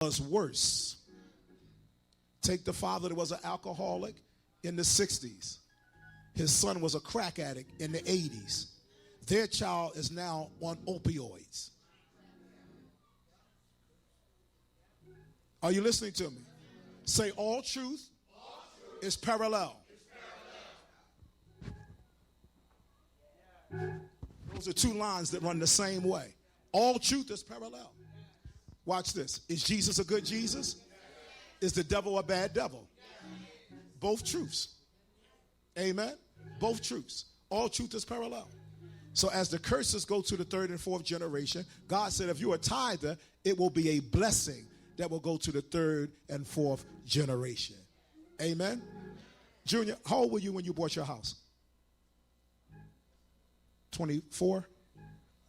was worse. Take the father that was an alcoholic in the 60s. His son was a crack addict in the 80s. Their child is now on opioids. Are you listening to me? Say, all truth is parallel. Those are two lines that run the same way. All truth is parallel. Watch this. Is Jesus a good Jesus? Is the devil a bad devil? Both truths. Amen. Both truths. All truth is parallel. So as the curses go to the third and fourth generation, God said if you're a tither, it will be a blessing that will go to the third and fourth generation. Amen. Junior, how old were you when you bought your house? 24?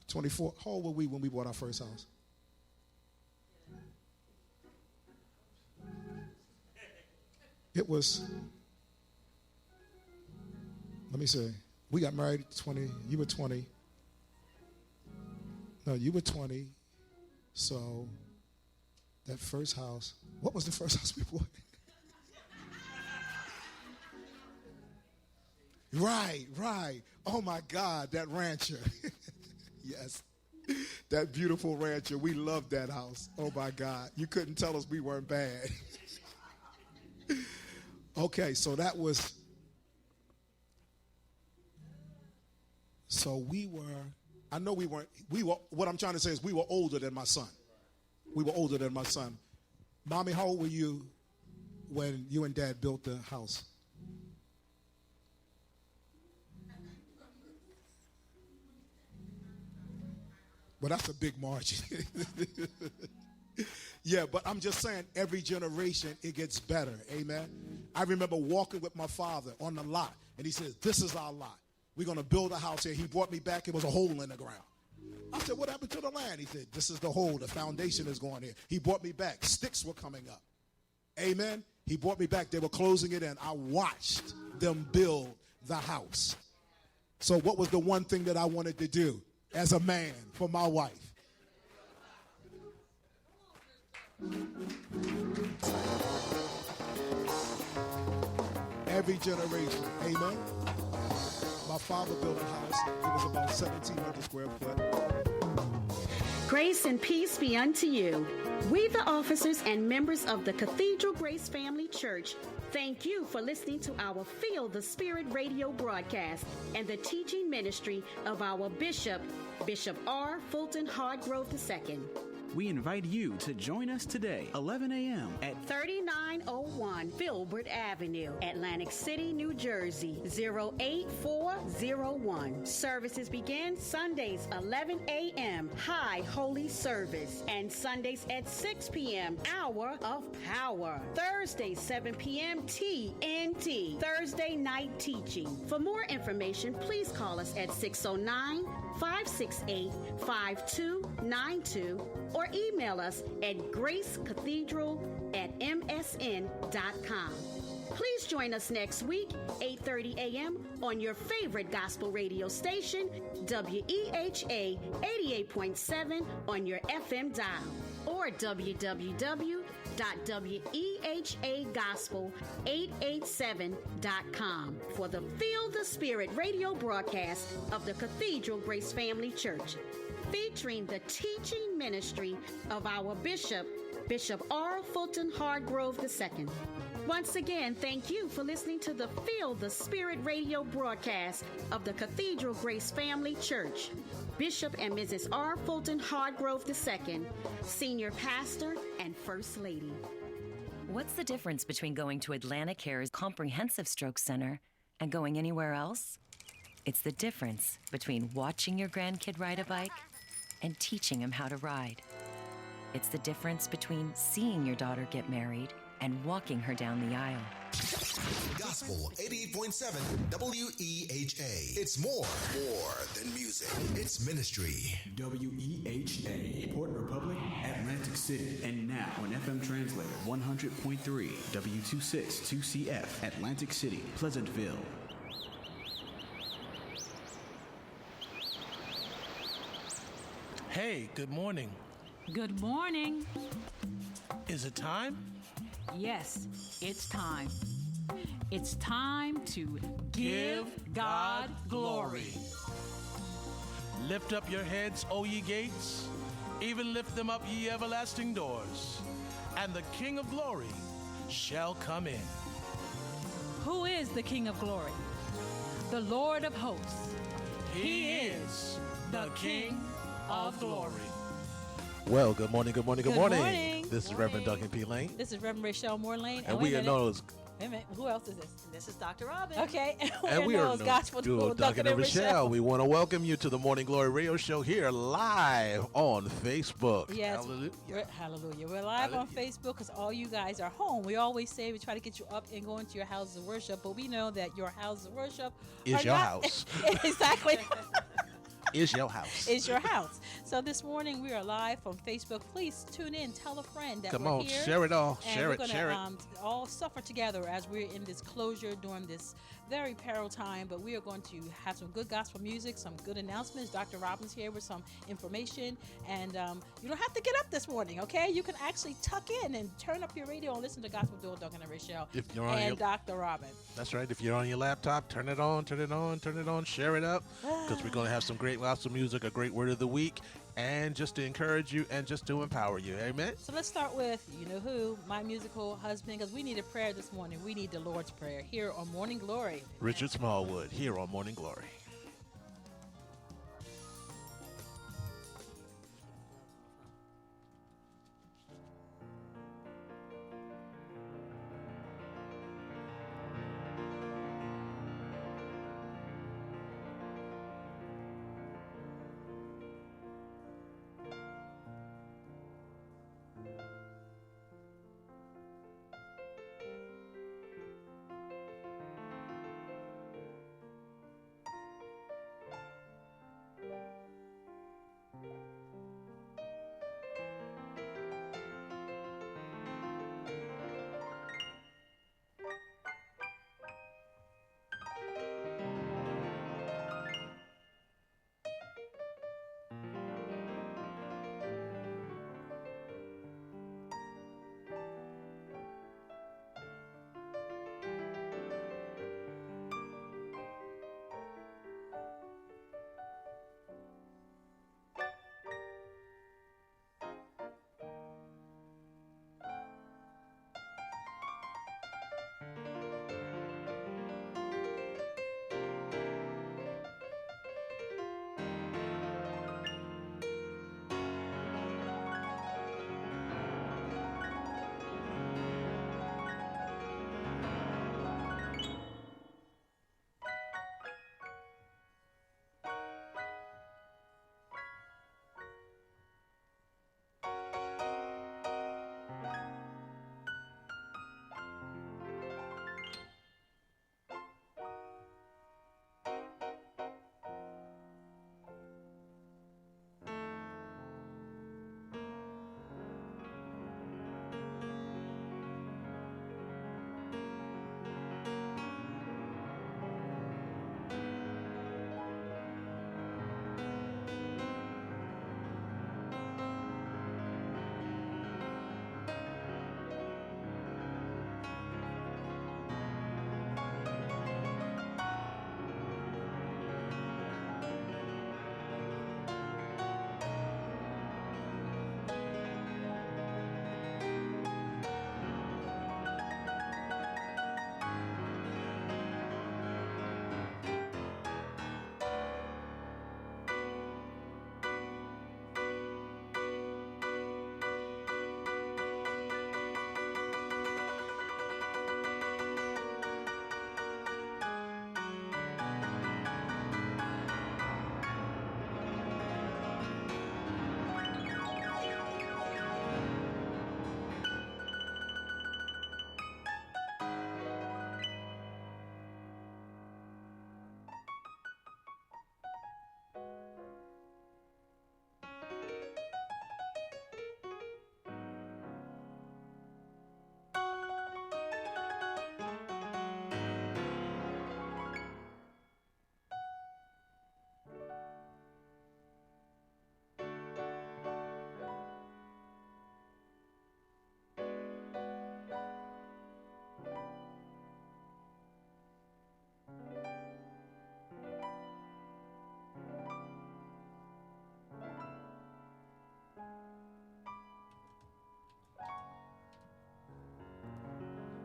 24. How old were we when we bought our first house? It was, let me say, we got married 20, you were 20. No, you were 20. So that first house, what was the first house we bought? Right. Oh my God, that rancher. Yes. That beautiful rancher. We loved that house. Oh my God. You couldn't tell us we weren't bad. Okay, so that was, so we were, I know we weren't, what I'm trying to say is we were older than my son. We were older than my son. Mommy, how old were you when you and Dad built the house? Well, that's a big margin. Yeah, but I'm just saying every generation it gets better. Amen. I remember walking with my father on the lot, and he says, this is our lot. We're going to build a house here. He brought me back. It was a hole in the ground. I said, what happened to the land? He said, this is the hole. The foundation is going here. He brought me back. Sticks were coming up. Amen. He brought me back. They were closing it in. I watched them build the house. So what was the one thing that I wanted to do as a man for my wife? Every generation. Amen. My father built a house. It was about 1,700 square foot. Grace and peace be unto you. We, the officers and members of the Cathedral Grace Family Church, thank you for listening to our Feel the Spirit radio broadcast and the teaching ministry of our Bishop R. Fulton Hardgrove II. We invite you to join us today, 11 a.m. at 3901 Filbert Avenue, Atlantic City, New Jersey, 08401. Services begin Sundays, 11 a.m., High Holy Service, and Sundays at 6 p.m., Hour of Power. Thursday, 7 p.m., TNT, Thursday Night Teaching. For more information, please call us at 609-568-5292 or email us at gracecathedral@msn.com. Please join us next week, 8:30 a.m. on your favorite gospel radio station, WEHA 88.7 on your FM dial, or www.wehagospel887.com for the Feel the Spirit radio broadcast of the Cathedral Grace Family Church, featuring the teaching ministry of our Bishop R. Fulton Hardgrove II. Once again, thank you for listening to the Feel the Spirit radio broadcast of the Cathedral Grace Family Church. Bishop and Mrs. R. Fulton Hardgrove II, Senior Pastor and First Lady. What's the difference between going to Atlantic Care's Comprehensive Stroke Center and going anywhere else? It's the difference between watching your grandkid ride a bike and teaching him how to ride. It's the difference between seeing your daughter get married and walking her down the aisle. Gospel 88.7 WEHA. It's more than music. It's ministry. WEHA, Port Republic, Atlantic City. And now on FM Translator 100.3 W262CF, Atlantic City, Pleasantville. Hey, good morning. Good morning. Is it time? Yes, it's time. It's time to give God glory. Lift up your heads, O ye gates, even lift them up, ye everlasting doors, and the King of glory shall come in. Who is the King of glory? The Lord of hosts. He is the King of glory. Well, good morning, good morning, good Good morning. morning. This is Reverend Duncan P. Lane. This is Reverend Rachel Moore Lane. And we are known as Wait a minute, who else is this? This is Dr. Robin. Okay, and we are known as Gospel Duo Duncan and Rochelle. We want to welcome you to the Morning Glory Radio Show here live on Facebook. Yes, Hallelujah. hallelujah. We're live on Facebook because all you guys are home. We always say we try to get you up and go into your houses of worship, but we know that your houses of worship Is are your not- house. Exactly. Is your house. Is your house. So this morning we are live from Facebook. Please tune in. Tell a friend that Come we're on, here. share it all. And Share we're it, gonna, share it. all suffer together as we're in this closure during this very peril time. But we are going to have some good gospel music, some good announcements. Dr. Robin's here with some information. And you don't have to get up this morning, okay? You can actually tuck in and turn up your radio and listen to Gospel Duo Duncan and Rachel If you're on and your- Dr. Robin. That's right. If you're on your laptop, turn it on, turn it on, turn it on, share it up. Because we're going to have some great gospel music, a great word of the week, and just to encourage you and just to empower you. Amen. So let's start with, you know who, my musical husband, because we need a prayer this morning. We need the Lord's Prayer here on Morning Glory. Richard Smallwood here on Morning Glory.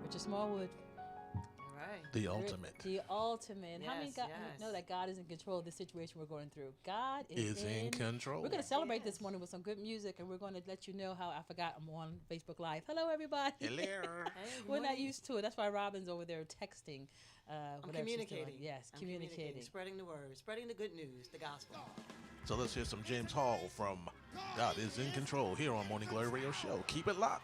Richard Smallwood. Right. The ultimate. The ultimate. How many Yes, yes. know that God is in control of the situation we're going through? God Is in control. We're going to celebrate this morning with some good music, and we're going to let you know how I forgot I'm on Facebook Live. Hello, everybody. Hello. Hey, good We're not morning. used to it. That's why Robin's over there texting. I'm whatever she's doing. communicating. Yes, I'm communicating. Spreading the word, spreading the good news, the gospel. So let's hear some James Hall from God is in Control here on Morning Glory Radio Show. Keep it locked.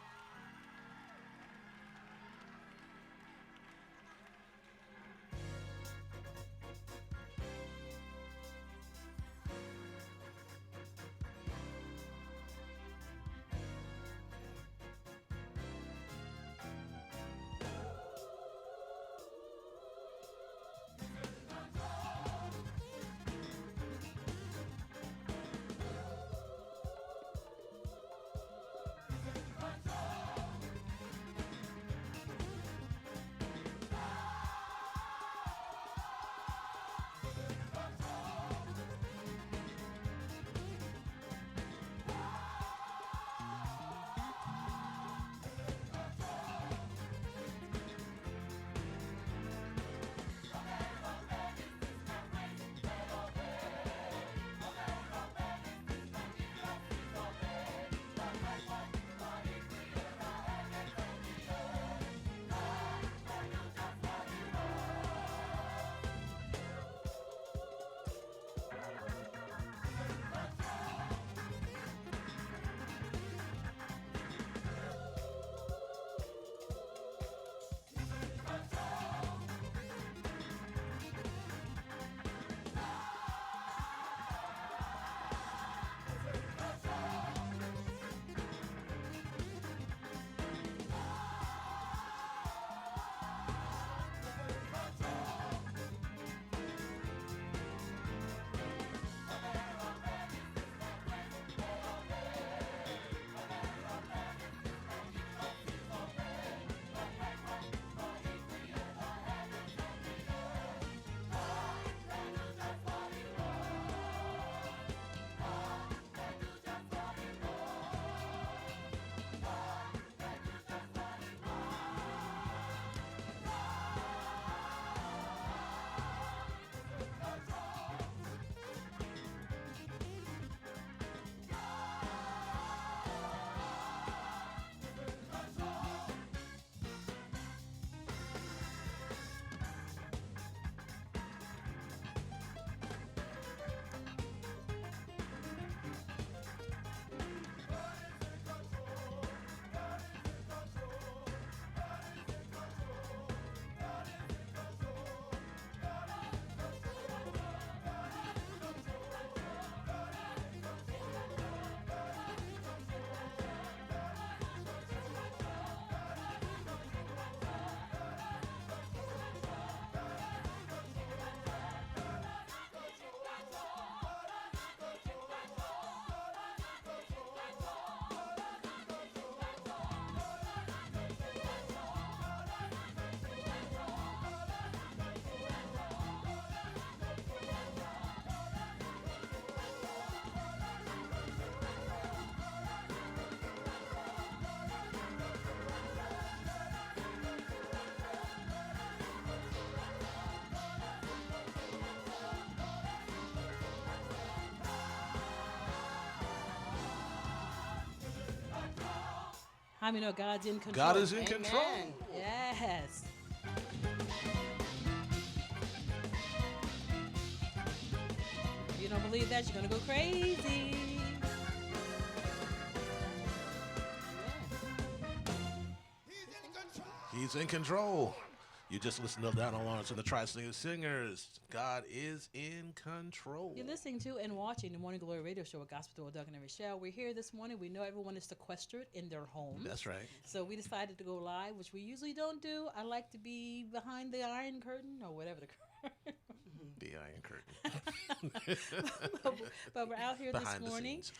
How many know God's in control? God is in control. Amen. Yes. If you don't believe that, you're going to go crazy. He's in control. You just listened to that on Lawrence and the Tri-State Singers. God is in control. You're listening to and watching the Morning Glory Radio Show with Gospel Doug and Michelle. We're here this morning. We know everyone is sequestered in their homes. That's right. So we decided to go live, which we usually don't do. I like to be behind the iron curtain or whatever the curtain. the Iron Curtain. But we're out here Behind the this morning scenes.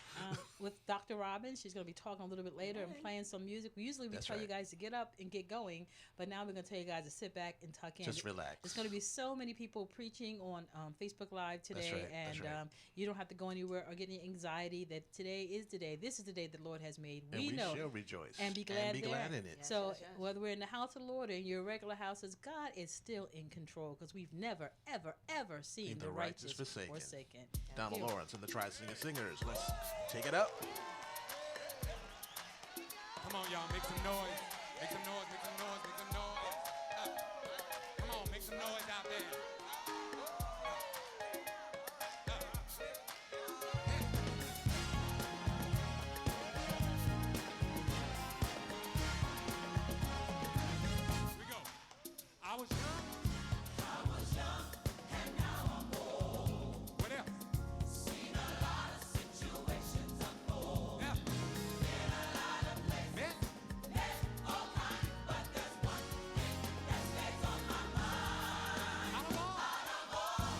with Dr. Robin. She's going to be talking a little bit later and playing some music. Usually we That's tell you right. guys to get up and get going, but now we're going to tell you guys to sit back and tuck in. Just relax. There's going to be so many people preaching on Facebook Live today, right, that's and right. you don't have to go anywhere or get any anxiety that today is the day. This is the day the Lord has made. And we know shall rejoice and be glad in it. Yes, So yes, yes. whether we're in the house of the Lord or in your regular houses, God is still in control because we've never, ever, ever seen the righteous forsaken. Donald Here. Lawrence and the Tri-Singer Singers. Let's take it up. Come on, y'all, make some noise. Make some noise, make some noise, make some noise. Come on, make some noise out there. Here we go. I was young. What else? Yeah. Met out of all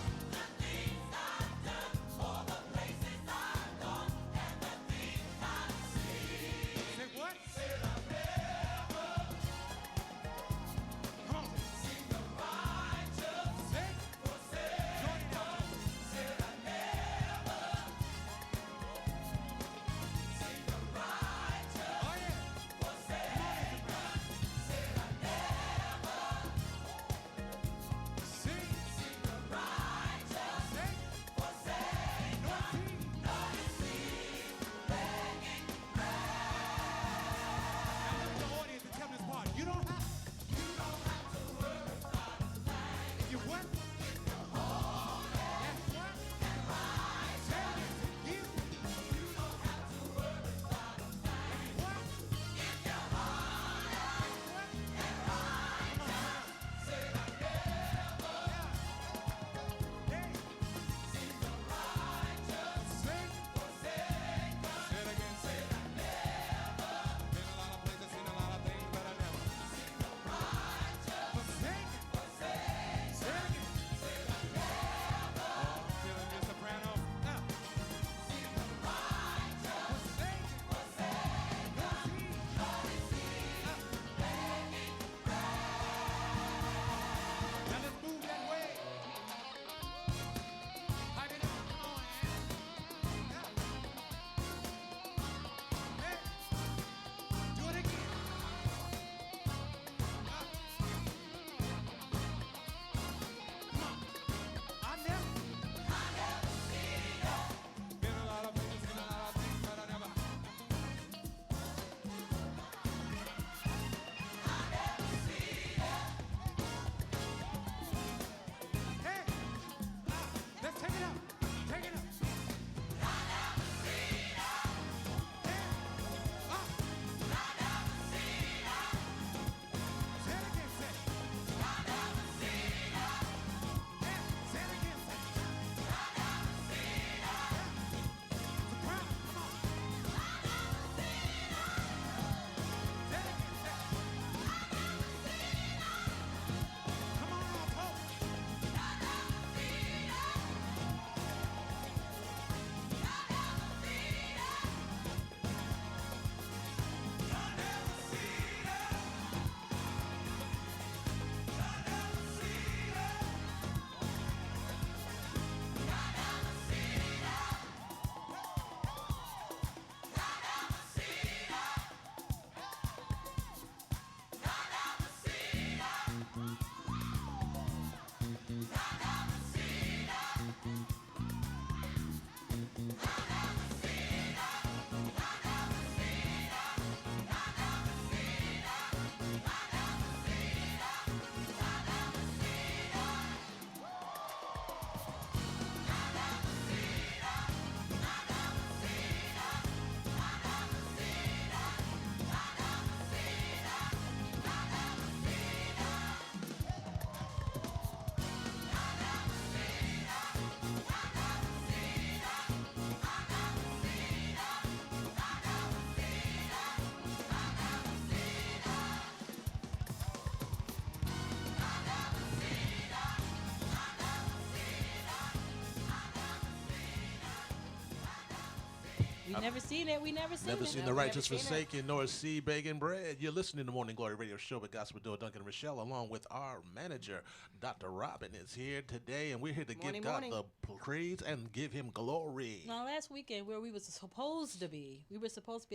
We never seen it. We never seen Never it. seen the righteous forsaken, nor see begging bread. You're listening to Morning Glory Radio Show with Gospel Door Duncan and Rochelle, along with our manager, Dr. Robin, is here today, and we're here to give God the praise and give Him glory. Now, last weekend, where we were supposed to be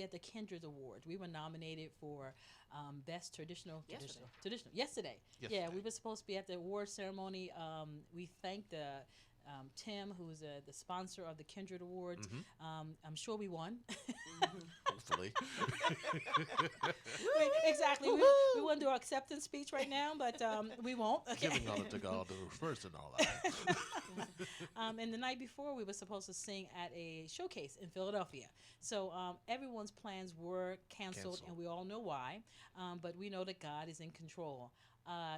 at the Kindred Awards. We were nominated for best traditional. Yesterday. Yeah, we were supposed to be at the award ceremony. We thanked Tim, who's the sponsor of the Kindred Awards. I'm sure we won. Hopefully. Exactly. We want to do our acceptance speech right now, but we won't. Okay. Giving honor to God first and all that. And the night before, we were supposed to sing at a showcase in Philadelphia. So everyone's plans were canceled, and we all know why. But we know that God is in control.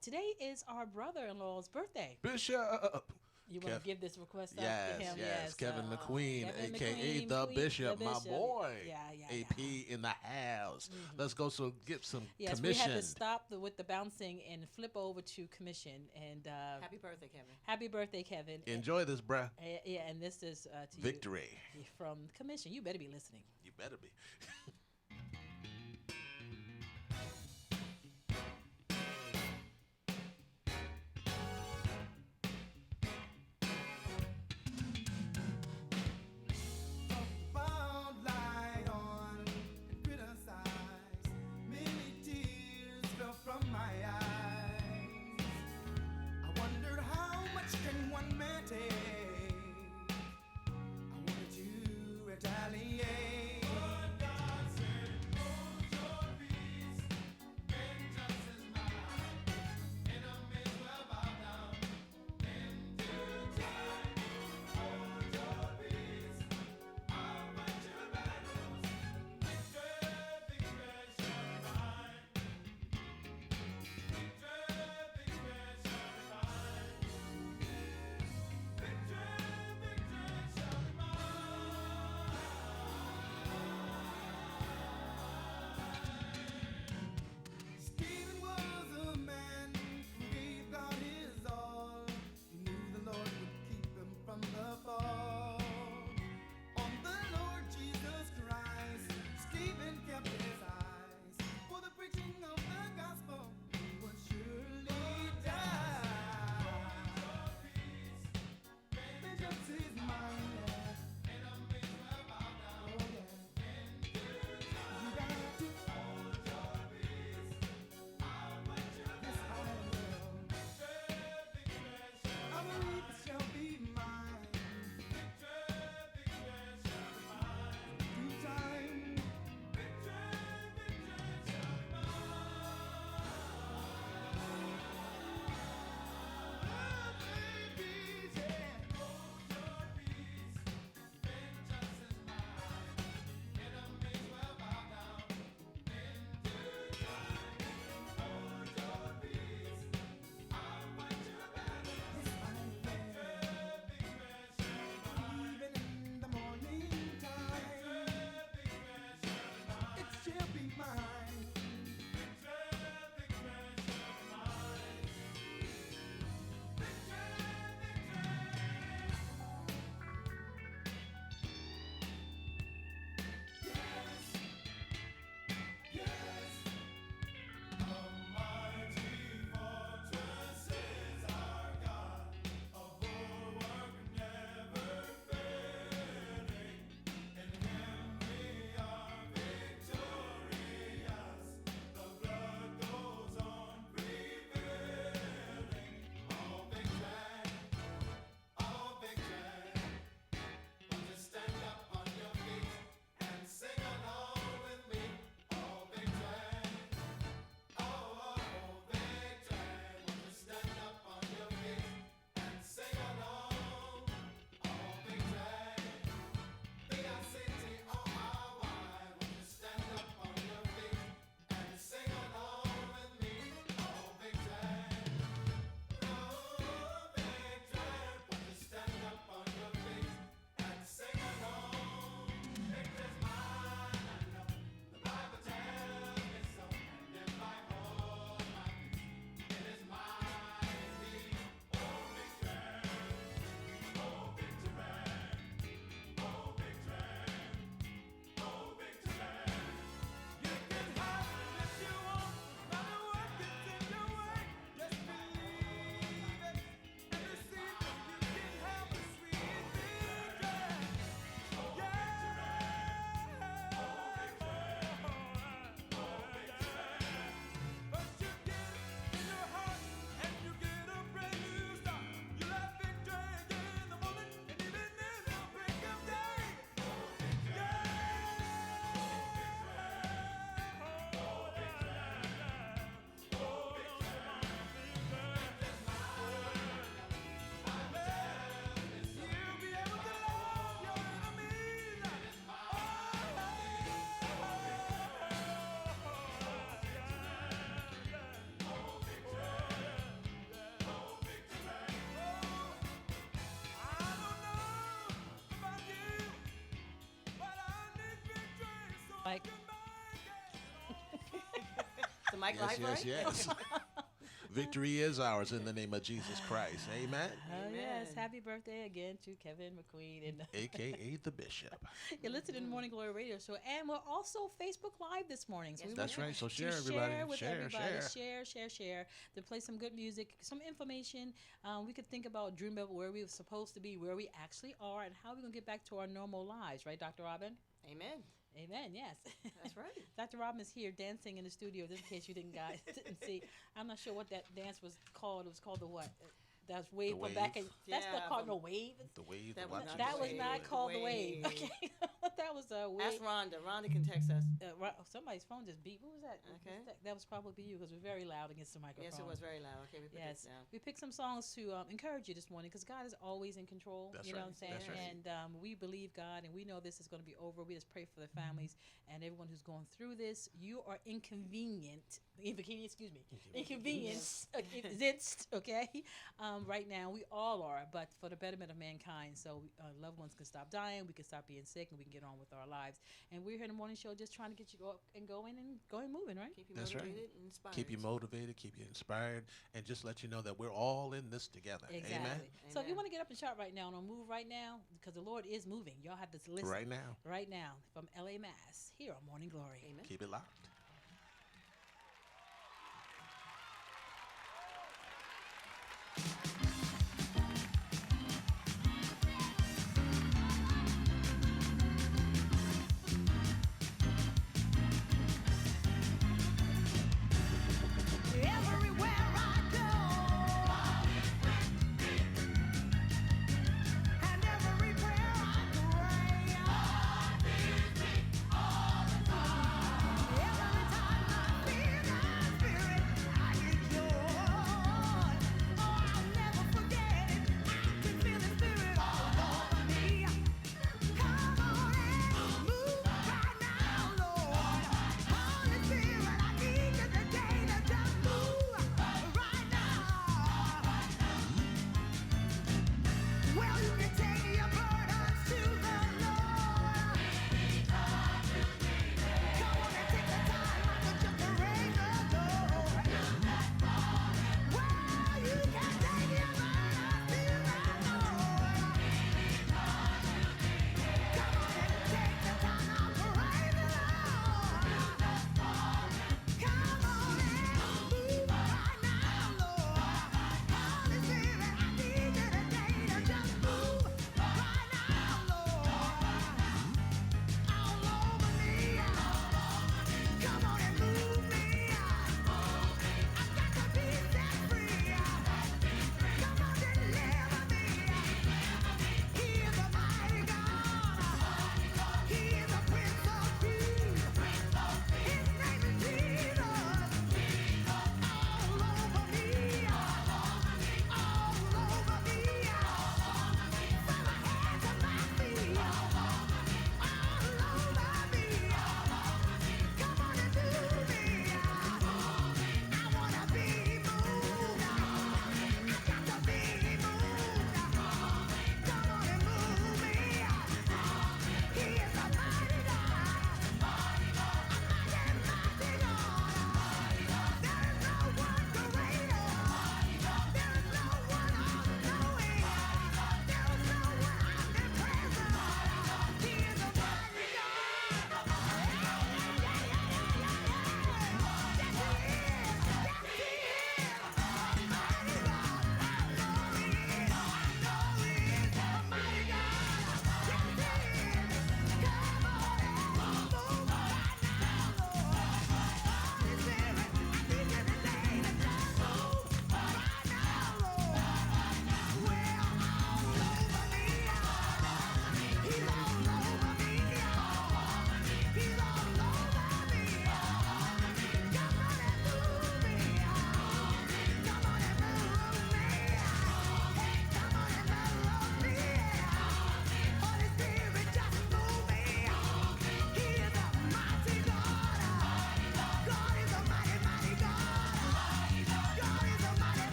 Today is our brother-in-law's birthday. Bishop. You want to give this request up Yes, to him? yes. Kevin McQueen, Kevin a.k.a. McQueen, the Bishop, my Bishop. boy. Yeah. AP in the house. Let's go get some Yes, commission. we had to stop with the bouncing and flip over to commission. And happy birthday, Kevin. Happy birthday, Kevin. Enjoy this, bruh. Yeah, and this is to Victory. you from commission. You better be listening. You better be. Mike. The mic Yes, live, yes, right? yes. Victory is ours in the name of Jesus Christ. Amen. Oh, yes. Amen. Happy birthday again to Kevin McQueen. And AKA the Bishop. you're listening to the Morning Glory Radio Show. And we're also Facebook Live this morning. So Yes, we That's want right. So to share, everybody. Share with Share, everybody. share. Share. To play some good music, some information. We could think about, dream about where we were supposed to be, where we actually are, and how we're going to get back to our normal lives. Right, Dr. Robin? Amen. Amen. Yes. That's right. Dr. Robin is here dancing in the studio, just in case you didn't see. I'm not sure what that dance was called. It was called the what? That's wave The from back. wave. That's Yeah, not called from- no wave. The wave. That the was watch not and That was see. not The called the wave. wave. Okay. That was a wave. Ask Rhonda. Rhonda can text us. Somebody's phone just beeped. Who was that? Okay. That was probably you because we're very loud against the microphone. Yes, it was very loud. Okay, we put Yes, this down. we picked some songs to encourage you this morning because God is always in control. That's you know right. what I'm saying? That's right. And we believe God, and we know this is going to be over. We just pray for the families and everyone who's going through this. You are inconvenienced, okay? Right now, we all are, but for the betterment of mankind, so loved ones can stop dying, we can stop being sick, and we can get on with our lives. And we're here in the morning show just trying to get you up and going moving, right? Keep you That's right. motivated and inspired. Keep you motivated, keep you inspired, and just let you know that we're all in this together. Exactly. Amen. So if you Amen. want to get up and shout right now and move right now, because the Lord is moving. Y'all have to listen Right now. right now from LA Mass here on Morning Glory. Amen. Keep it locked. Everywhere I go, and every prayer I pray, every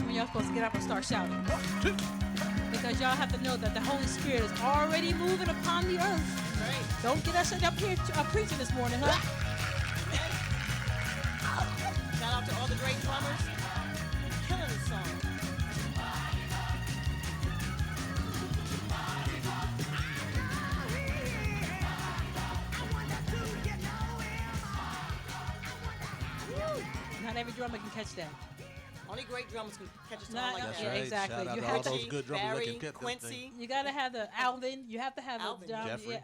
That's when y'all supposed to get up and start shouting. Because y'all have to know that the Holy Spirit is already moving upon the earth. Right. Don't get us up here preaching this morning, huh? Shout out to all the great drummers. Killing the song. Not every drummer can catch that. Only great drummers can catch a song Not- like That's that. yeah, right. exactly. Shout out You to have all to- those good drummers that Barry, can get this Quincy. thing. You gotta have the Alvin. You have to have Alvin. the down. Jeffrey.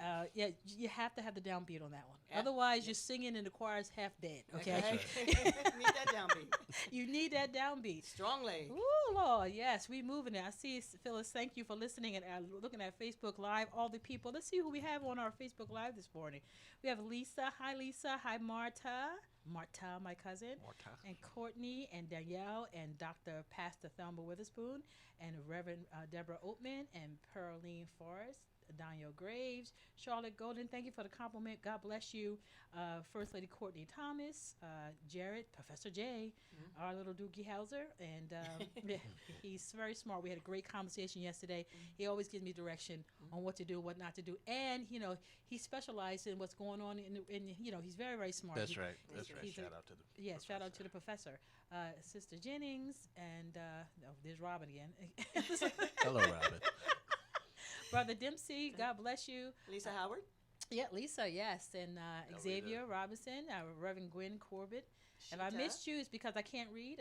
You have to have the downbeat on that one. Yeah. Otherwise, you're singing and the choir's half dead. Okay. Need that downbeat. You need that downbeat. Strongly. Ooh, Lord, yes, we moving it. I see, Phyllis, thank you for listening and looking at Facebook Live, all the people. Let's see who we have on our Facebook Live this morning. We have Lisa. Hi, Lisa. Hi, Marta. Marta, my cousin. Marta. And Courtney and Danielle and Dr. Pastor Thelma Witherspoon and Reverend Deborah Oatman and Pearline Forrest. Daniel Graves, Charlotte Golden, thank you for the compliment. God bless you. First Lady Courtney Thomas, Jared, Professor J, our little Doogie Hauser, and yeah, he's very smart. We had a great conversation yesterday. He always gives me direction on what to do, what not to do, and he specializes in what's going on in he's very, very smart. That's right. That's right. he's Shout out to the Yes, shout out to the professor, Sister Jennings, and there's Robin again. Hello, Robin. Brother Dempsey, God bless you. Lisa Howard. Yeah, Lisa, yes. And Xavier Robinson, Reverend Gwen Corbett. If I missed you, it's because I can't read.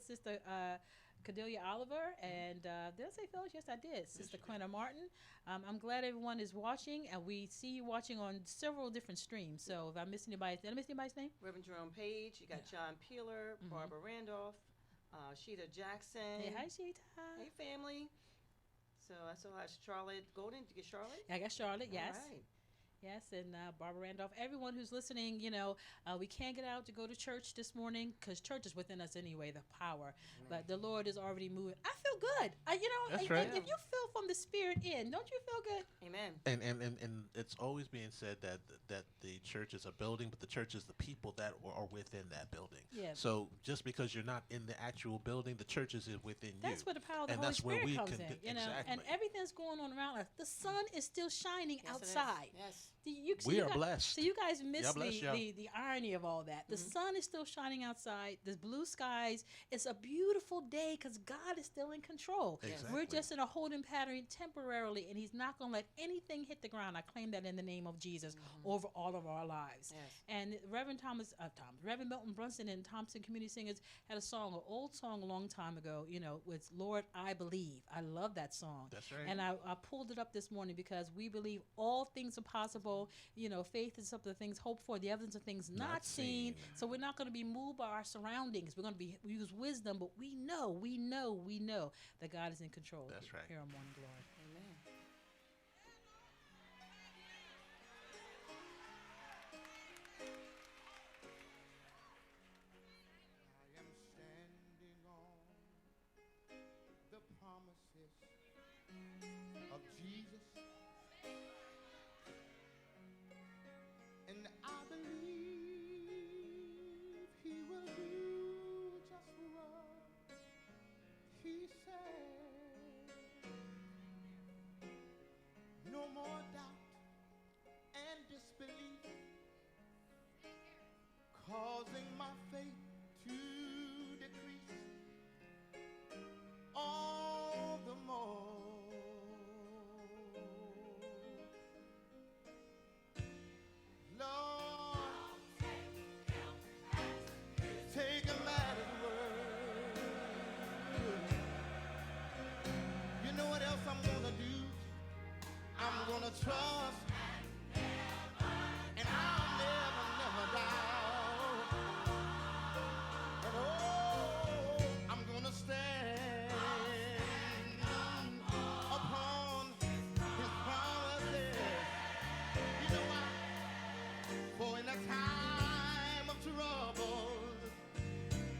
Sister Cordelia Oliver. And did I say Phyllis? Yes, I did. Sister Quenna Martin. I'm glad everyone is watching. And we see you watching on several different streams. So if I missed anybody, did I miss anybody's name? Reverend Jerome Page. You got John Peeler, Barbara Randolph, Sheeta Jackson. Hey, hi, Sheeta. Hey, family. So I saw Charlotte Golden. Did you get Charlotte? I got Charlotte, yes. All right. Yes, and Barbara Randolph. Everyone who's listening, we can't get out to go to church this morning because church is within us anyway, the power. But the Lord is already moving. I feel good. That's right. If you feel from the Spirit in, don't you feel good? Amen. And it's always being said that the church is a building, but the church is the people that are within that building. Yeah. So just because you're not in the actual building, the church is within you. That's where the power of the and Holy that's where Spirit we comes can in. exactly. And everything's going on around us. The sun is still shining Yes, it is. outside. Yes. We are blessed. So you guys miss God bless y'all. the irony of all that. The sun is still shining outside. The blue skies. It's a beautiful day because God is still in control. Exactly. We're just in a holding pattern temporarily, and He's not going to let anything hit the ground. I claim that in the name of Jesus over all of our lives. Yes. And Reverend Reverend Milton Brunson and Thompson Community Singers had a song, an old song a long time ago, with Lord, I Believe. I love that song. That's right. And I pulled it up this morning because we believe all things are possible. Faith is something things hoped for, the evidence of things not seen. So we're not going to be moved by our surroundings. We're going to use wisdom, but we know that God is in control. That's right. Here on Morning Glory. Amen. I am standing on the promises of Jesus, and I believe He will do just what He said. No more doubt and disbelief causing my faith to decrease all the more. Lord, take him at his word. You know what else I'm gonna do? I'm gonna trust and I'll never doubt. And oh, I'm gonna stand upon his promises. You know why? For in a time of trouble,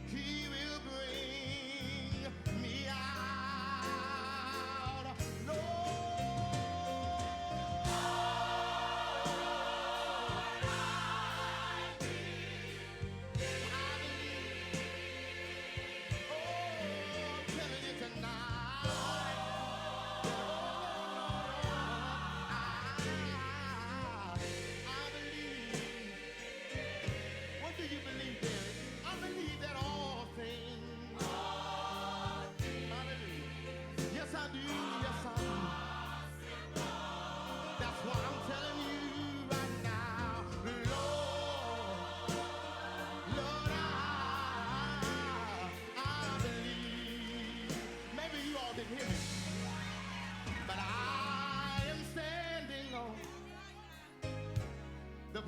he will bring me out. Lord,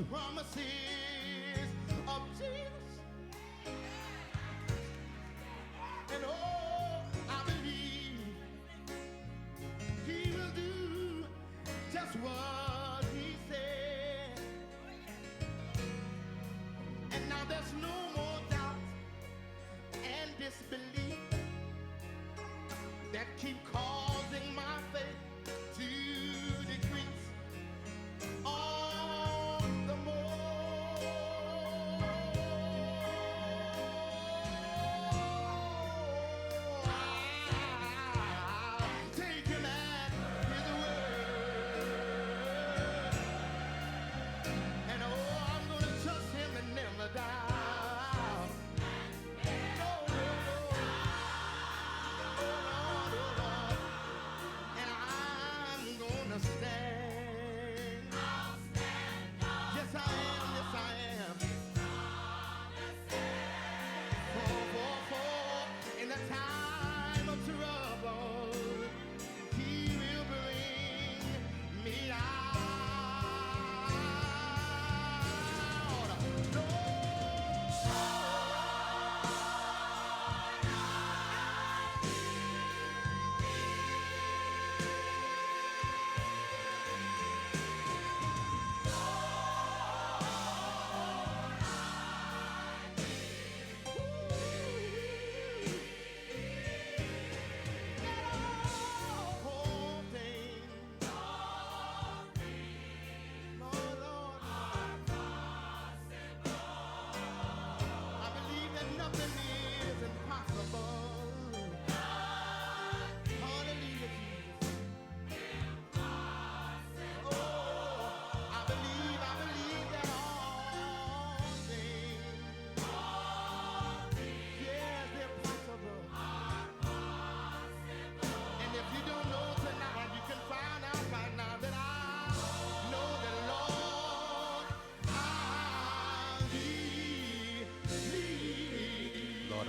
promises of Jesus. And oh, I believe he will do just what he said. And now there's no more doubt and disbelief that keep causing my faith to decrease all the more. I'll take him at his word, and oh, I'm gonna trust him and never doubt.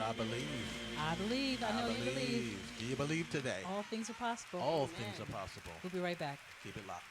I believe. I believe. I know you believe. Do you believe today? All things are possible. All things are possible. We'll be right back. Keep it locked.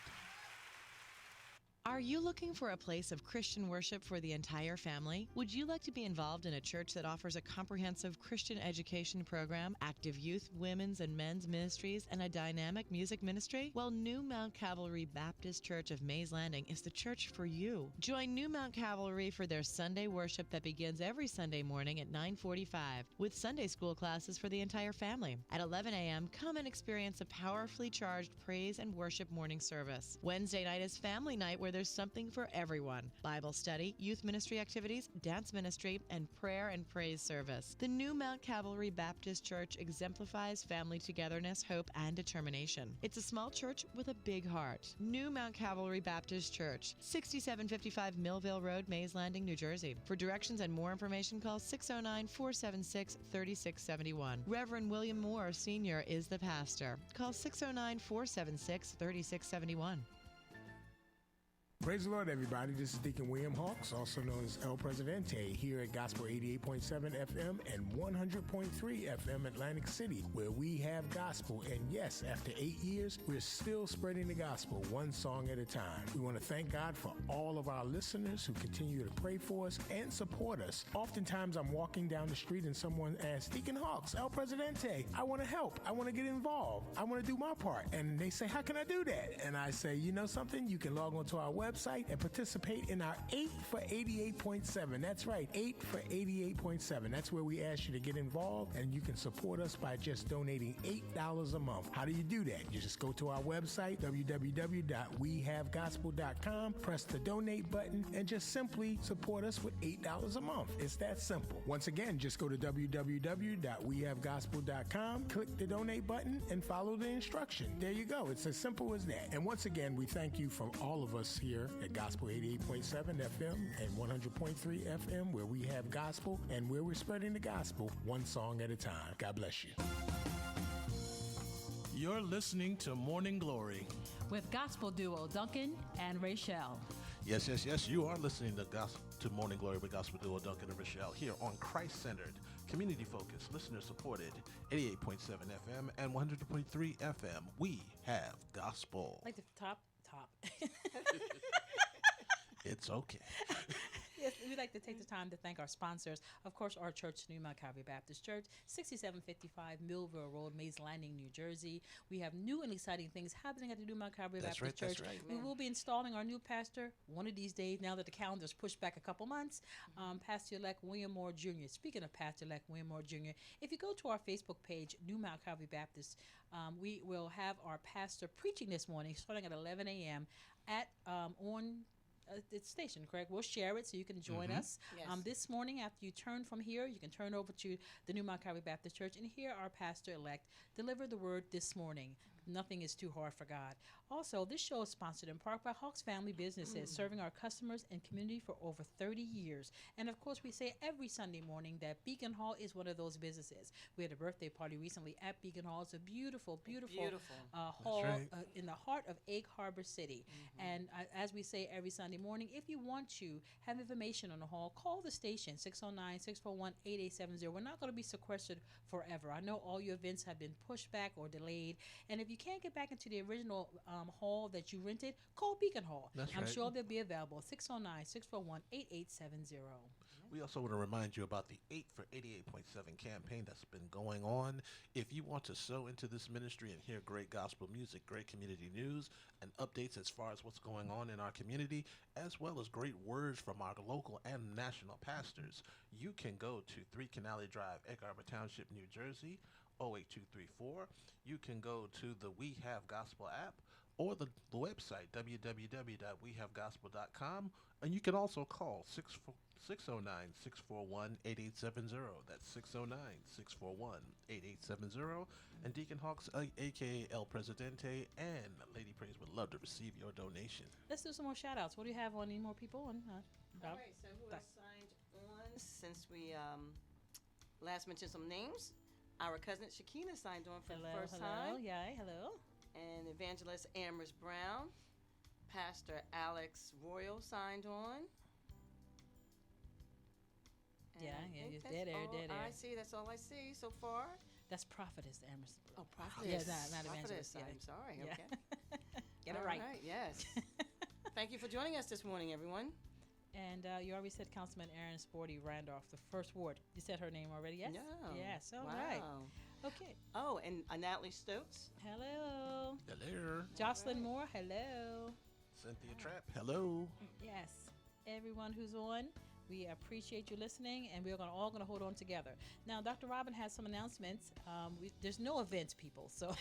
Are you looking for a place of Christian worship for the entire family? Would you like to be involved in a church that offers a comprehensive Christian education program, active youth, women's, and men's ministries, and a dynamic music ministry? Well, New Mount Calvary Baptist Church of Mays Landing is the church for you. Join New Mount Calvary for their Sunday worship that begins every Sunday morning at 9:45 with Sunday school classes for the entire family. At 11 a.m., come and experience a powerfully charged praise and worship morning service. Wednesday night is family night where there's something for everyone. Bible study, youth ministry activities, dance ministry, and prayer and praise service. The New Mount Calvary Baptist Church exemplifies family togetherness, hope, and determination. It's a small church with a big heart. New Mount Calvary Baptist Church, 6755 Millville Road, Mays Landing, New Jersey. For directions and more information, call 609-476-3671. Reverend William Moore, Sr. is the pastor. Call 609-476-3671. Praise the Lord, everybody. This is Deacon William Hawks, also known as El Presidente, here at Gospel 88.7 FM and 100.3 FM Atlantic City, where we have gospel. And yes, after 8 years, we're still spreading the gospel one song at a time. We want to thank God for all of our listeners who continue to pray for us and support us. Oftentimes, I'm walking down the street and someone asks, Deacon Hawks, El Presidente, I want to help. I want to get involved. I want to do my part. And they say, how can I do that? And I say, you know something? You can log on to our website and participate in our 8 for 88.7. That's right, 8 for 88.7. That's where we ask you to get involved, and you can support us by just donating $8 a month. How do you do that? You just go to our website, www.wehavegospel.com, press the donate button, and just simply support us with $8 a month. It's that simple. Once again, just go to www.wehavegospel.com, click the donate button, and follow the instruction. There you go. It's as simple as that. And once again, we thank you from all of us here at Gospel 88.7 FM and 100.3 FM, where we have gospel and where we're spreading the gospel one song at a time. God bless you. You're listening to Morning Glory with gospel duo Duncan and Rachelle. Yes, yes, yes. You are listening to Morning Glory with gospel duo Duncan and Rachelle here on Christ-centered, community-focused, listener-supported 88.7 FM and 100.3 FM. We have gospel. Like the top. It's okay. Yes, we'd like to take the time to thank our sponsors. Of course, our church, New Mount Calvary Baptist Church, 6755 Millville Road, Mays Landing, New Jersey. We have new and exciting things happening at the New Mount Calvary Baptist Church. That's right. We will be installing our new pastor one of these days, now that the calendar's pushed back a couple months. Pastor-elect William Moore Jr. Speaking of Pastor-elect William Moore Jr., if you go to our Facebook page, New Mount Calvary Baptist, we will have our pastor preaching this morning, starting at 11 a.m. at on the station, correct? We'll share it so you can join us. Yes. This morning, after you turn from here, you can turn over to the New Mount Calvary Baptist Church and hear our pastor-elect deliver the word this morning. Nothing is too hard for God. Also, this show is sponsored in part by Hawks Family Businesses, serving our customers and community for over 30 years. And of course, we say every Sunday morning that Beacon Hall is one of those businesses. We had a birthday party recently at Beacon Hall. It's a beautiful hall right. In the heart of Egg Harbor City. And as we say every Sunday morning, if you want to have information on the hall, call the station, 609-641-8870. We're not going to be sequestered forever. I know all your events have been pushed back or delayed. And if you can't get back into the original hall that you rented, call Beacon Hall. That's I'm right. sure they'll be available, 609-641-8870. We also want to remind you about the 8 for 88.7 campaign that's been going on. If you want to sow into this ministry and hear great gospel music, great community news, and updates as far as what's going on in our community, as well as great words from our local and national pastors, you can go to 3 Canale Drive, Egg Harbor Township, New Jersey, 08234. You can go to the We Have Gospel app or the website, www.wehavegospel.com, and you can also call 609-641-8870. That's 609-641-8870. And Deacon Hawks, a.k.a. El Presidente, and Lady Praise would love to receive your donation. Let's do some more shout-outs. What do you have on? Any more people? All right, so who has signed on since we last mentioned some names? Our cousin Shakina signed on for the first time. Hello. And Evangelist Amherst Brown. Pastor Alex Royal signed on. And I think that's all I see. That's all I see so far. That's Prophetess Amherst. Oh, Prophetess. Yeah, not Prophetess. Evangelist. Yeah. I'm sorry. Yeah. Okay. Get it All right. Yes. Thank you for joining us this morning, everyone. And you already said Councilman Aaron Sporty Randolph, the first ward. You said her name already, yes? No. Yes, all Wow. right. Okay. Oh, and Natalie Stokes. Hello. Hello. Jocelyn Moore, hello. Cynthia Trapp, hello. Yes. Everyone who's on, we appreciate you listening, and we're all going to hold on together. Now, Dr. Robin has some announcements. There's no events, people, so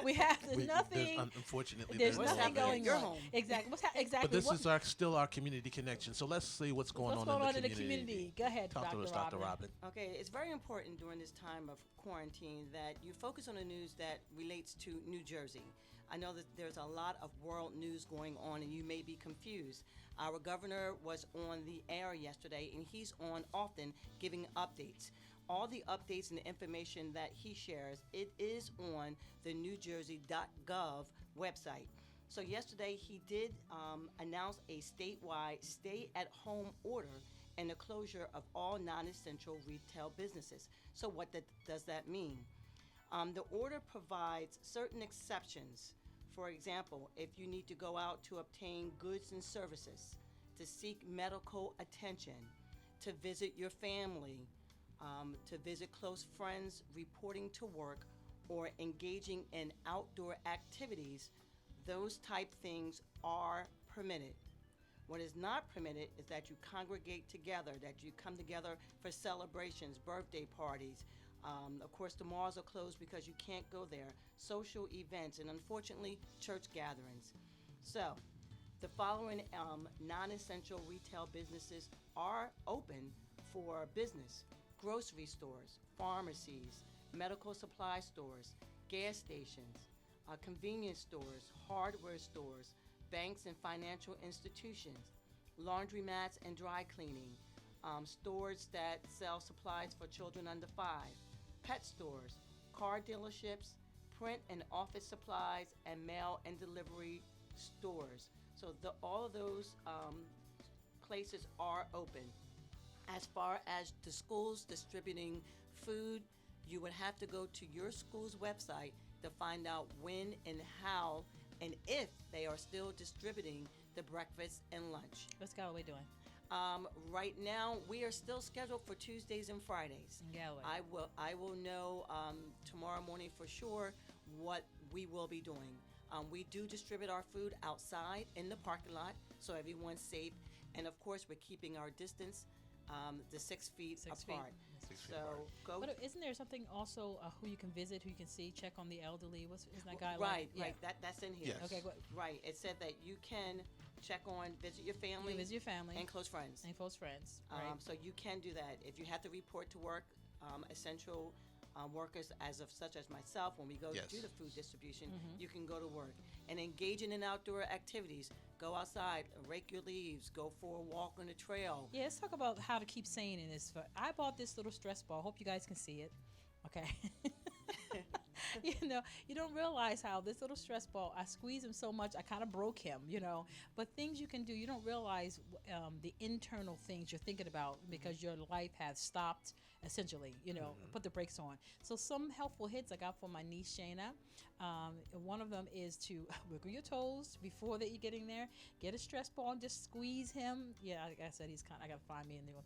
there's nothing. Unfortunately, There's no nothing events. going on. Exactly. Exactly. But this is still our community connection. So let's see what's going on in the community. Go ahead, Talk to us, Dr. Robin. Okay, it's very important during this time of quarantine that you focus on the news that relates to New Jersey. I know that there's a lot of world news going on, and you may be confused. Our governor was on the air yesterday, and he's on often giving updates. All the updates and the information that he shares, it is on the newjersey.gov website. So yesterday he did announce a statewide stay-at-home order and the closure of all non-essential retail businesses. So what does that mean? The order provides certain exceptions. For example, if you need to go out to obtain goods and services, to seek medical attention, to visit your family, to visit close friends, reporting to work, or engaging in outdoor activities, those type things are permitted. What is not permitted is that you congregate together, that you come together for celebrations, birthday parties. Of course, the malls are closed because you can't go there. Social events, and unfortunately, church gatherings. So, the following non-essential retail businesses are open for business: grocery stores, pharmacies, medical supply stores, gas stations, convenience stores, hardware stores, banks and financial institutions, laundromats and dry cleaning, stores that sell supplies for children under 5, pet stores, car dealerships, print and office supplies, and mail and delivery stores. So all of those places are open. As far as the schools distributing food, you would have to go to your school's website to find out when and how and if they are still distributing the breakfast and lunch. What's Galloway doing? Right now, we are still scheduled for Tuesdays and Fridays. In Galloway. I will know tomorrow morning for sure what we will be doing. We do distribute our food outside in the parking lot, so everyone's safe. And of course, we're keeping our distance, the 6 feet 6 feet. apart. 6 feet So apart. go. But isn't there something also who you can visit, who you can see, check on the elderly? Isn't that guy Right, like? right. That's in here. Okay, go, Right. It said that you can check on, visit your family, visit your family and close friends. and close friends. Right. So you can do that. If you have to report to work, essential workers such as myself, when we go Yes. to do the food distribution, Mm-hmm. you can go to work. And engaging in outdoor activities. Go outside, rake your leaves, go for a walk on the trail. Yeah, let's talk about how to keep sane in this. I bought this little stress ball. Hope you guys can see it. Okay. You don't realize how this little stress ball, I squeezed him so much, I kind of broke him, But things you can do, you don't realize the internal things you're thinking about because your life has stopped, essentially, put the brakes on. So some helpful hits I got for my niece, Shayna. One of them is to wiggle your toes before that you're getting there. Get a stress ball and just squeeze him. Yeah, like I said, I got to find me a new one.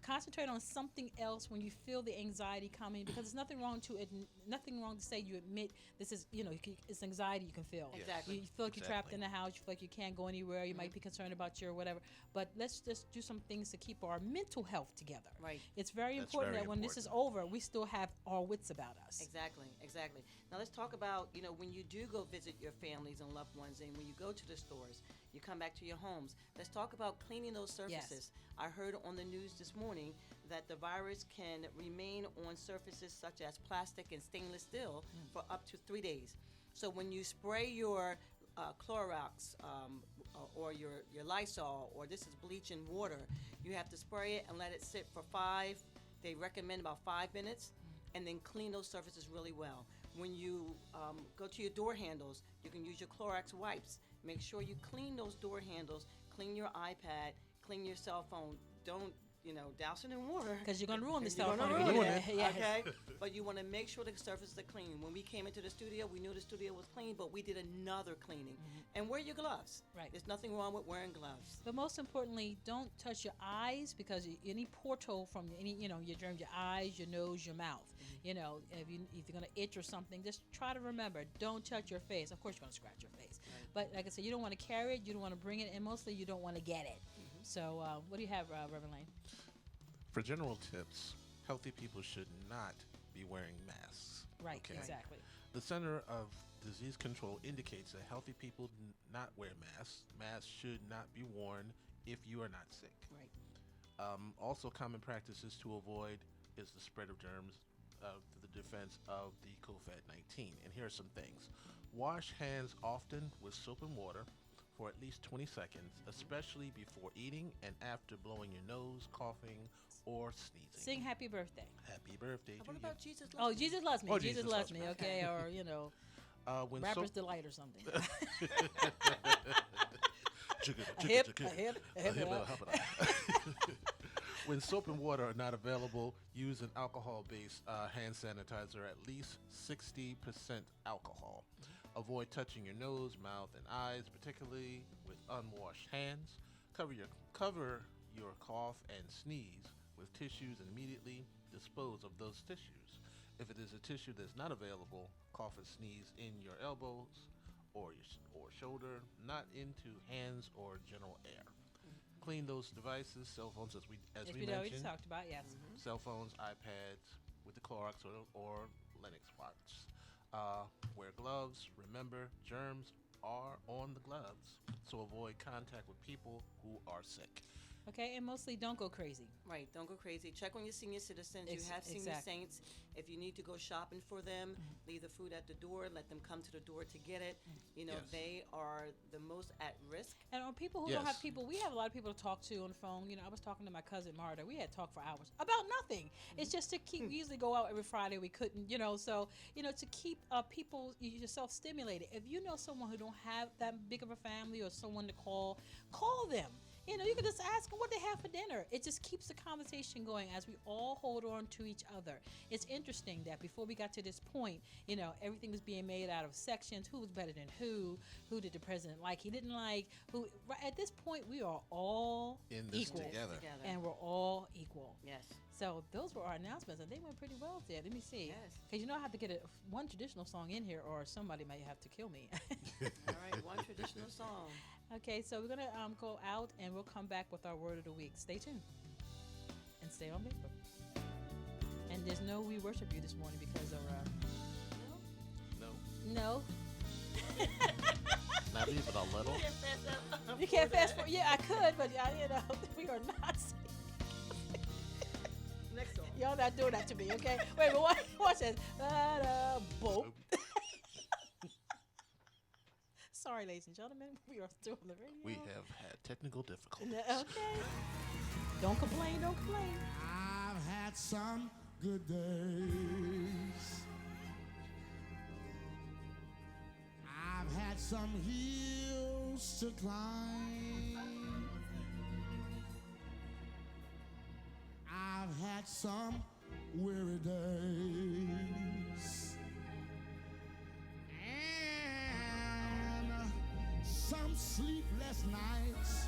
Concentrate on something else when you feel the anxiety coming, because there's nothing wrong to say you admit this is, it's anxiety you can feel. Exactly. You feel like you're trapped in the house, you feel like you can't go anywhere, you might be concerned about your whatever, but let's just do some things to keep our mental health together. Right. It's very That's important very that when this is over, we still have our wits about us. Exactly. Now let's talk about, when you do go visit your families and loved ones, and when you go to the stores, you come back to your homes. Let's talk about cleaning those surfaces. I heard on the news this morning that the virus can remain on surfaces such as plastic and stainless steel for up to 3 days. So when you spray your Clorox or your Lysol, or this is bleach and water, you have to spray it and let it sit for they recommend about 5 minutes, and then clean those surfaces really well. When you go to your door handles, you can use your Clorox wipes. Make sure you clean those door handles, clean your iPad, clean your cell phone. Don't, douse it in water. Because you're going to ruin the You're cell gonna phone. ruin it, Yes. okay? But you want to make sure the surfaces are clean. When we came into the studio, we knew the studio was clean, but we did another cleaning. And wear your gloves. Right. There's nothing wrong with wearing gloves. But most importantly, don't touch your eyes, because any portal from any, your germs, your eyes, your nose, your mouth. If you're gonna itch or something, just try to remember, don't touch your face. Of course, you're gonna scratch your face, but like I said, you don't want to carry it, you don't want to bring it, and mostly you don't want to get it. So, what do you have, Reverend Lane? For general tips, healthy people should not be wearing masks. Right, Okay? exactly. The Center of Disease Control indicates that healthy people not wear masks. Masks should not be worn if you are not sick. Right. Also, common practices to avoid is the spread of germs to the defense of the COVID-19. And here are some things. Wash hands often with soap and water for at least 20 seconds, especially before eating and after blowing your nose, coughing, or sneezing. Sing happy birthday. Happy birthday to What you. about Jesus loves Oh, me? Jesus loves me. Oh, Jesus loves me. Okay, or When Rapper's soap- Delight or something. Chugga, A hip, chugga, a hip, a a hip, hip, a a hip. hip. When soap and water are not available, use an alcohol-based hand sanitizer, at least 60% alcohol. Avoid touching your nose, mouth, and eyes, particularly with unwashed hands. Cover your cough and sneeze with tissues and immediately dispose of those tissues. If it is a tissue that's not available, cough and sneeze in your elbows or shoulder, not into hands or general air. Clean those devices, cell phones, as we We mentioned. talked about, yes. Cell phones, iPads with the Clorox or Linux wipes. Wear gloves. Remember, germs are on the gloves, so avoid contact with people who are sick. Okay, and mostly don't go crazy. Right, don't go crazy. Check on your senior citizens. You have senior Exactly. saints. If you need to go shopping for them, leave the food at the door. Let them come to the door to get it. Yes. They are the most at risk. And on people who don't have Yes. people, we have a lot of people to talk to on the phone. I was talking to my cousin Marta. We had talked for hours about nothing. It's just to keep. We usually go out every Friday. We couldn't, so to keep people yourself stimulated. If you know someone who don't have that big of a family or someone to call them. You can just ask them what they have for dinner. It just keeps the conversation going as we all hold on to each other. It's interesting that before we got to this point, everything was being made out of sections. Who was better than who did the president like, he didn't like, who. Right at this point, we are all in this equal. together. And we're all equal. Yes. So those were our announcements, and they went pretty well there. Let me see. Yes. Because I have to get one traditional song in here, or somebody might have to kill me. All right, one traditional song. Okay, so we're going to go out, and we'll come back with our word of the week. Stay tuned. And stay on Facebook. And there's no We Worship You this morning because of... No. Not even a little. You can't fast forward. Yeah, I could, but we are not. Next song. Y'all not doing that to me, okay? Wait, but watch this. Boop. Sorry, ladies and gentlemen, we are still on the radio. We have had technical difficulties. Okay. Don't complain. I've had some good days. I've had some hills to climb. I've had some weary days. And some sleepless nights.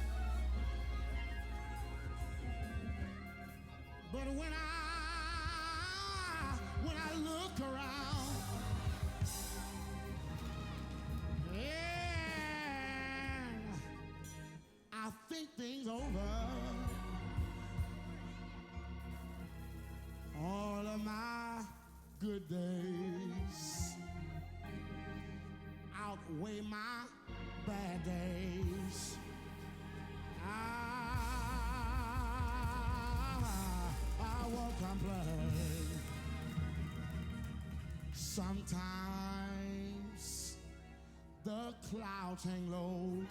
But when I look around, and I think things over, all of my good days outweigh my bad days. I won't complain. Sometimes the clouds hang low.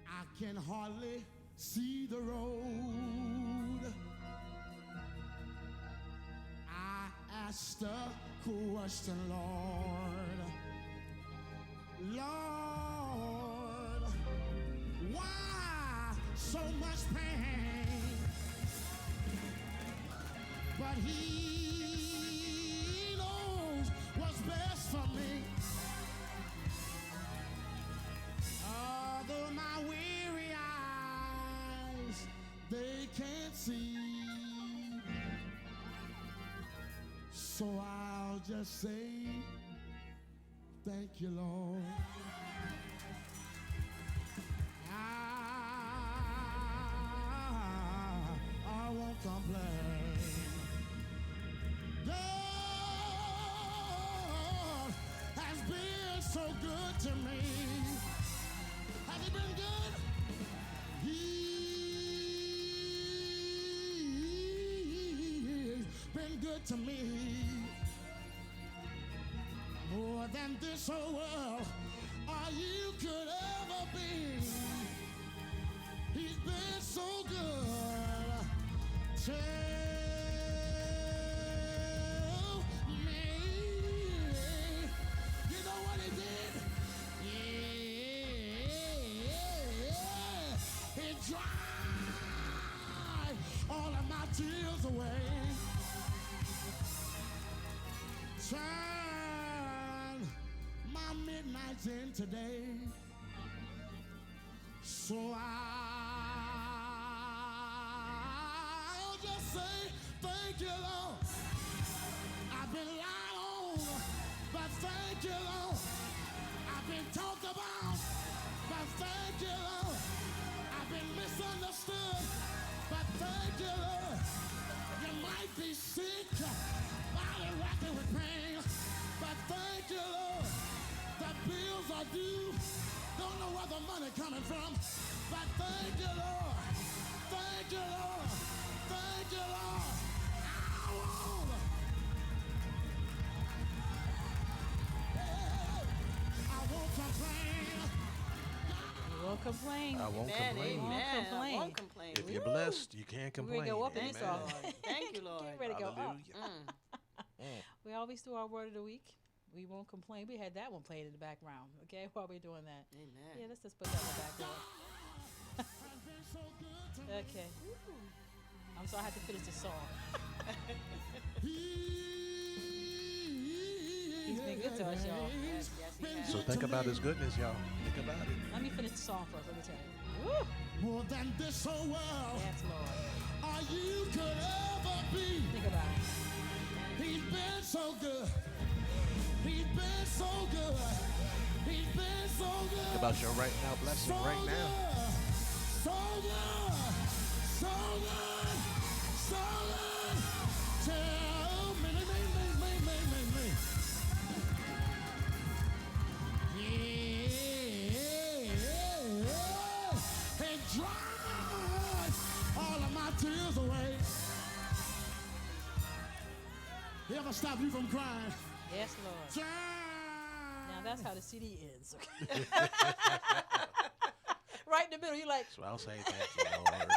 I can hardly see the road. I asked a question, Lord, why so much pain? But he knows what's best for me. Although my weary eyes, they can't see. So I'll just say, thank you, Lord. I won't complain. God has been so good to me. Has he been good? He's been good to me. More than this whole world or you could ever be. He's been so good to me. You know what he did? Yeah, he dried all of my tears away. Turn my midnights in today. So I'll just say thank you, Lord. I've been lied on, but thank you, Lord. I've been talked about, but thank you, Lord. I've been misunderstood, but thank you, Lord. You might be sick, body racking with pain, but thank you, Lord. The bills are due. Don't know where the money coming from, but thank you, Lord. Thank you, Lord. Thank you, Lord. I won't complain. You won't complain. I won't Amen, complain. amen. Won't complain. I won't complain. If you're Woo. blessed, you can't We're complain. going to go up in this Amen. song. Thank you, Lord. Get ready to go up. Hallelujah. We always do our word of the week. We won't complain. We had that one playing in the background, okay, while we're doing that. Amen. Yeah, let's just put that in the background. Okay. I'm sorry I had to finish the song. He's been good to us, y'all. Yes, he has. So think about his goodness, y'all. Think about it. Let me finish the song first. Let me tell you. Woo! More than this whole world. Yes, Lord. All you could ever be. Think about it. He's been so good. He's been so good. He's been so good. Think about your right now blessing So right now. good. So good. So good. So good. Tell me. Yeah. And dry all of my tears away. He ever stop you from crying? Yes, Lord. Now that's how the CD ends. Okay? Right in the middle, you're like, So I'll say thank you, Lord.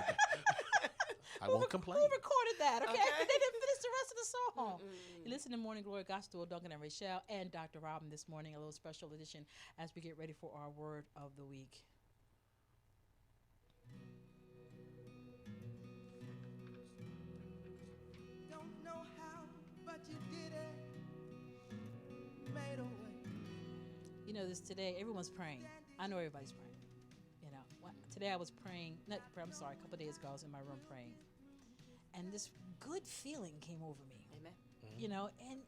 I won't complain. who recorded that? Okay, Okay. they didn't finish the rest of the song. You listen to Morning Glory Gospel, Duncan and Rachel, and Dr. Robin this morning, a little special edition as we get ready for our word of the week. Don't know how, but you did it. Made a way. You know, this today, everyone's praying. I know everybody's praying. You know, today I was praying, I'm sorry, a couple of days ago I was in my room praying. And this good feeling came over me. Amen. You know, and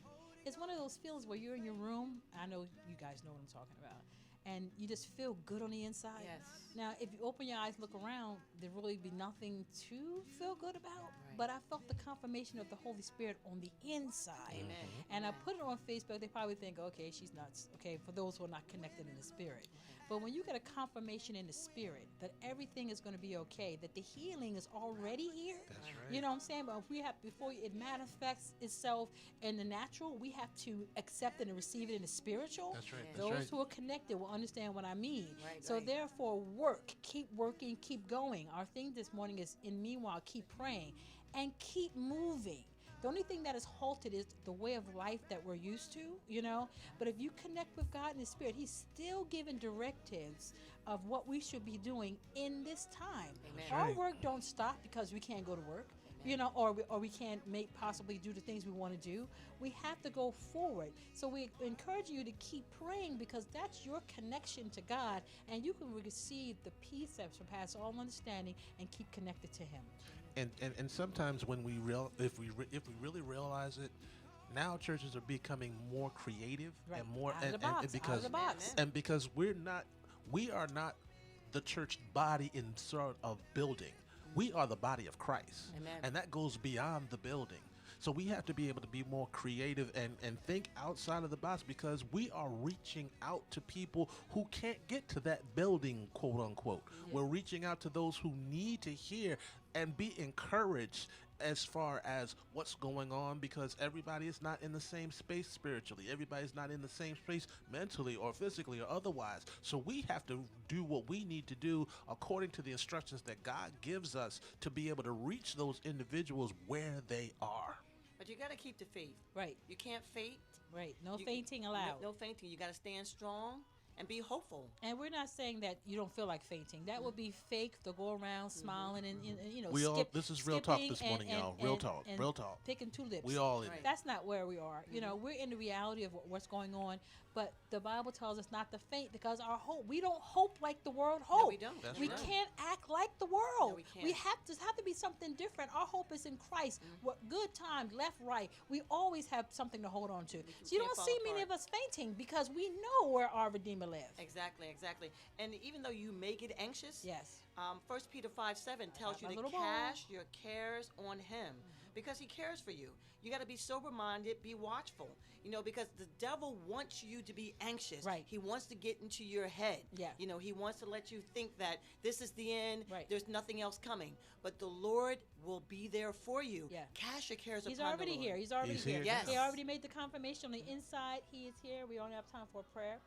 it's one of those feelings where you're in your room. I know you guys know what I'm talking about. And you just feel good on the inside. Yes. Now, if you open your eyes, look around, there really be nothing to feel good about. But I felt the confirmation of the Holy Spirit on the inside. Amen. And I put it on Facebook. They probably think, okay, she's nuts. Okay, for those who are not connected in the spirit. But when you get a confirmation in the spirit that everything is going to be okay, that the healing is already here. That's right. You know what I'm saying? But if we have, before it manifests itself in the natural, we have to accept it and receive it in the spiritual. That's right. Yeah. That's Those right. who are connected will understand what I mean. Right, So right. therefore, keep working, keep going. Our thing this morning is, in meanwhile, keep praying and keep moving. The only thing that is halted is the way of life that we're used to, you know. But if you connect with God in the Spirit, He's still giving directives of what we should be doing in this time. Amen. Our right. work don't stop because we can't go to work. You know, or we can't possibly do the things we want to do. We have to go forward. So we encourage you to keep praying, because that's your connection to God, and you can receive the peace that surpasses all understanding and keep connected to Him. And sometimes when if we really realize it, now churches are becoming more creative Right. and more Out of the box, because out of the box. and because we are not the church body in sort of building. We are the body of Christ. Amen. And that goes beyond the building. So we have to be able to be more creative and think outside of the box, because we are reaching out to people who can't get to that building, quote unquote. Yeah. We're reaching out to those who need to hear and be encouraged as far as what's going on, because everybody is not in the same space spiritually. Everybody's not in the same space mentally or physically or otherwise. So we have to do what we need to do according to the instructions that God gives us to be able to reach those individuals where they are. But you got to keep the faith. Right. You can't faint. Right. No You- fainting allowed. No fainting. You got to stand strong and be hopeful. And we're not saying that you don't feel like fainting. That would be fake to go around smiling and you know. We all- this is real talk this skipping morning, y'all. Real talk, and real talk. Picking tulips. We all in Right. it. That's not where we are. You know, we're in the reality of what's going on. But the Bible tells us not to faint, because our hope, we don't hope like the world hopes. we don't. That's we right. can't act like the world. No, we can't. have to be something different. Our hope is in Christ. What good times, left, right. We always have something to hold on to. So you can't don't fall see many apart. of us fainting, because we know where our Redeemer lives. Exactly, exactly. And even though you may get anxious, Yes. 1 Peter 5:7 tells my you to little boy. cast your cares on Him, because He cares for you. You got to be sober-minded, be watchful. You know, because the devil wants you to be anxious. Right. He wants to get into your head. Yeah. You know, he wants to let you think that this is the end. Right. There's nothing else coming. But the Lord will be there for you. Yeah. Cast your cares He's upon already the Lord. here. He's already He's here. here. Yes. He already made the confirmation on the inside. He is here. We only have time for a prayer.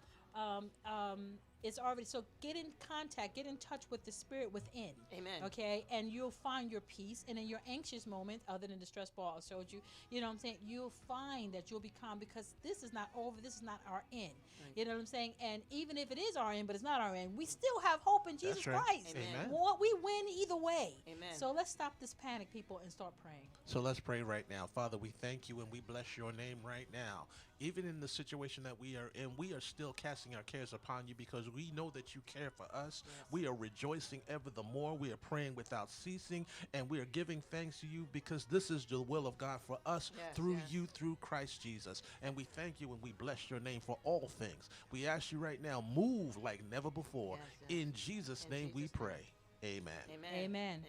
it's already, so get in contact, get in touch with the spirit within. Amen. Okay, and you'll find your peace. And in your anxious moments, other than the stress ball I showed you, you know what I'm saying, you'll find that you'll be calm, because this is not over. This is not our end. You know what I'm saying? And even if it is our end, but it's not our end, we still have hope in Jesus right. Christ. Amen. We win either way. Amen. So let's stop this panic, people, and start praying. So let's pray right now. Father, we thank you and we bless your name right now. Even in the situation that we are in, we are still casting our cares upon you, because we know that you care for us. Yes. We are rejoicing ever the more. We are praying without ceasing, and we are giving thanks to you, because this is the will of God for us through you, through Christ Jesus. And we thank you and we bless your name for all things. We ask you right now, move like never before. In Jesus' name we pray. Amen. Amen.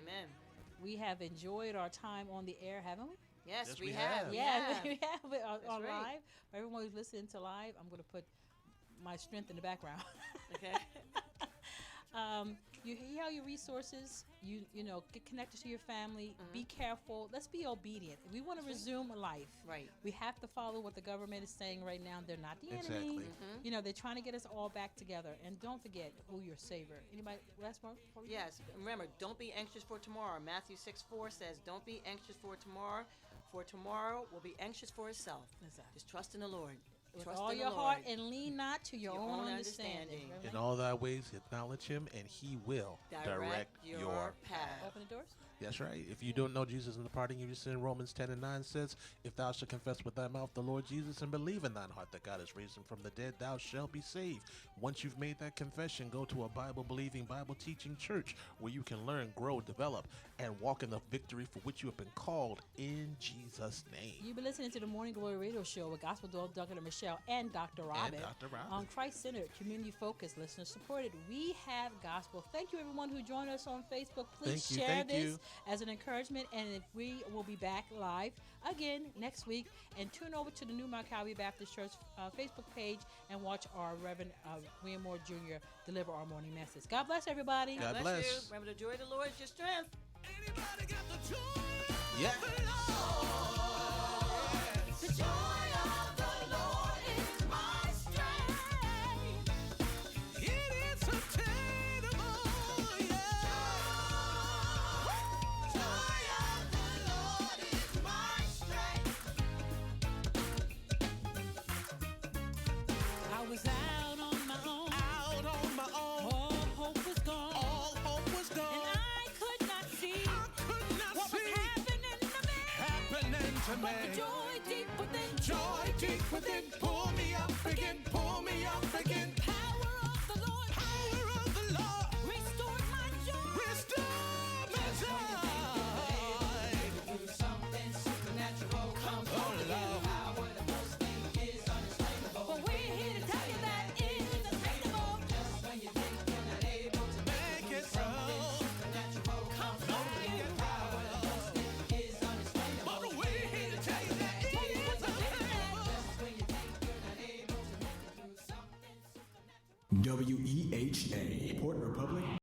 We have enjoyed our time on the air, haven't we? Yes, we have. Yeah, we have it on right. live. For everyone who's listening to live, I'm going to put my strength in the background. Okay. You hear your resources. You know, get connected to your family. Be careful. Let's be obedient. If we want to resume life, right, we have to follow what the government is saying right now. They're not the Exactly. enemy. You know, they're trying to get us all back together. And don't forget who your savior. Anybody last one? Yes. Remember, don't be anxious for tomorrow. Matthew 6:4 says, "Don't be anxious for tomorrow will be anxious for itself." Exactly. Just trust in the Lord. With Trust all in your the heart, Lord. and lean not to your own understanding. In all thy ways acknowledge him, and he will direct your path. Open the doors. That's right. If you don't know Jesus and the parting of your sin, Romans 10:9 says, "If thou shalt confess with thy mouth the Lord Jesus and believe in thine heart that God has raised him from the dead, thou shalt be saved." Once you've made that confession, go to a Bible-believing, Bible-teaching church where you can learn, grow, develop, and walk in the victory for which you have been called in Jesus' name. You've been listening to the Morning Glory Radio Show with Gospel Dog Duncan and Michelle and Dr. Robin. On Christ-centered, community-focused, listener-supported. We have gospel. Thank you, everyone who joined us on Facebook. Please share this as an encouragement, and if we will be back live again next week. And tune over to the Newmark Calvary Baptist Church Facebook page and watch our Reverend William Moore Jr. deliver our morning message. God bless everybody. God bless you. Remember, the joy of the Lord is your strength. Anybody got the joy? Yeah. The joy of the Lord is my strength. It is obtainable, Joy of the Lord is my strength. I was out on my own. All hope was gone. And I could not see what was happening to me. But the joy deep within, pull me up again. Power of the Lord, restore my joy. Through something supernatural comes from the power. The most thing is unexplainable. But we're here to tell you that it is attainable. Just when you think you're not able to make it so, supernatural comes from the power. The most thing is unexplainable. But we're here to tell you that it is attainable. Just when you think you're not able to make it through something supernatural. WEHA